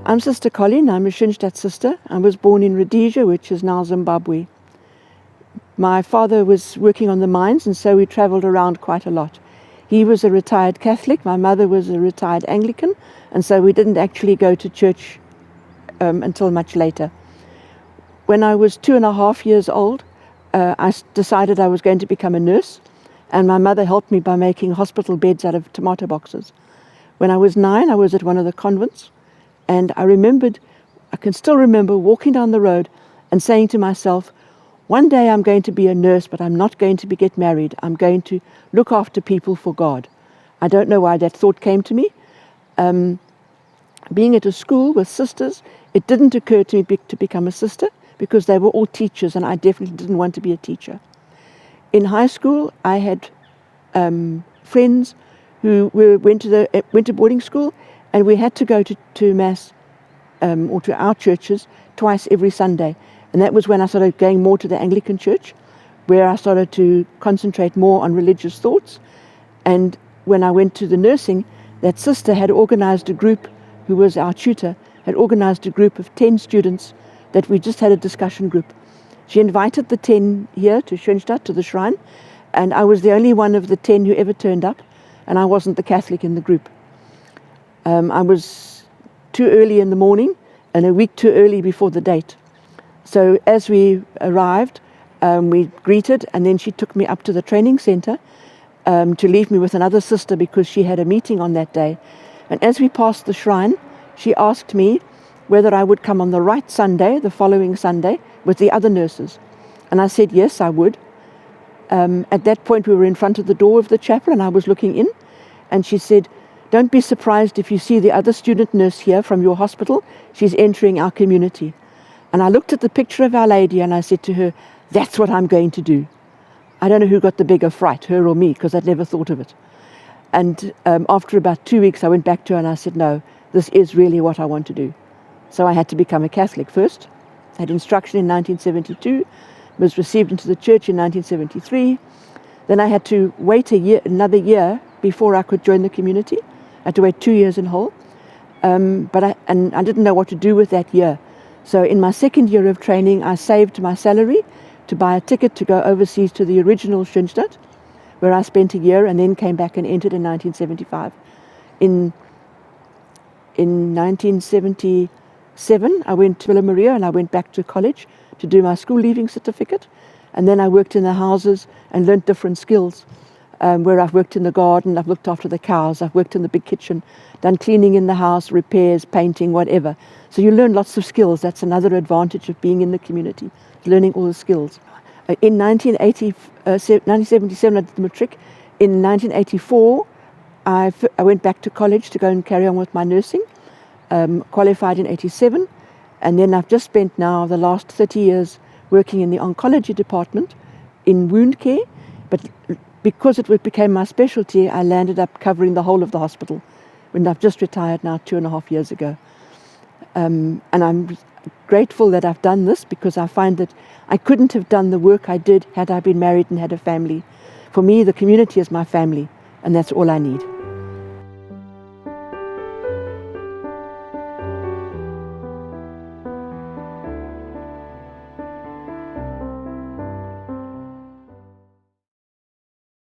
I'm Sister Colleen. I'm a Schoenstatt sister. I was born in Rhodesia, which is now Zimbabwe. My father was working on the mines, and so we travelled around quite a lot. He was a retired Catholic. My mother was a retired Anglican, and so we didn't actually go to church until much later. When I was 2.5 years old, I decided I was going to become a nurse, and my mother helped me by making hospital beds out of tomato boxes. When I was 9, I was at one of the convents, and I can still remember walking down the road and saying to myself, one day I'm going to be a nurse, but I'm not going to get married. I'm going to look after people for God. I don't know why that thought came to me. Being at a school with sisters, it didn't occur to me to become a sister because they were all teachers, and I definitely didn't want to be a teacher. In high school, I had friends who went to boarding school, and we had to go to Mass or to our churches twice every Sunday. And that was when I started going more to the Anglican Church, where I started to concentrate more on religious thoughts. And when I went to the nursing, that sister had organized a group, who was our tutor, had organized a group of 10 students that we just had a discussion group. She invited the 10 here to Schoenstatt, to the shrine, and I was the only one of the 10 who ever turned up, and I wasn't the Catholic in the group. I was too early in the morning and a week too early before the date. So as we arrived, we greeted, and then she took me up to the training center to leave me with another sister because she had a meeting on that day. And as we passed the shrine, she asked me whether I would come on the right Sunday, the following Sunday, with the other nurses. And I said, yes, I would. At that point, we were in front of the door of the chapel, and I was looking in, and she said, don't be surprised if you see the other student nurse here from your hospital. She's entering our community. And I looked at the picture of Our Lady, and I said to her, that's what I'm going to do. I don't know who got the bigger fright, her or me, because I'd never thought of it. And after about 2 weeks, I went back to her and I said, no, this is really what I want to do. So I had to become a Catholic first. I had instruction in 1972, was received into the church in 1973. Then I had to wait another year before I could join the community. I had to wait 2 years in whole. But I didn't know what to do with that year. So in my second year of training, I saved my salary to buy a ticket to go overseas to the original Schoenstatt, where I spent a year and then came back and entered in 1975. In 1977, I went to Villa Maria and I went back to college to do my school leaving certificate. And then I worked in the houses and learned different skills, where I've worked in the garden, I've looked after the cows, I've worked in the big kitchen, done cleaning in the house, repairs, painting, whatever. So you learn lots of skills. That's another advantage of being in the community, learning all the skills. In 1977, I did the matric. In 1984, I went back to college to go and carry on with my nursing, qualified in 87. And then I've just spent now the last 30 years working in the oncology department in wound care. But because it became my specialty, I landed up covering the whole of the hospital. And I've just retired now 2.5 years ago. And I'm grateful that I've done this, because I find that I couldn't have done the work I did had I been married and had a family. For me, the community is my family, and that's all I need.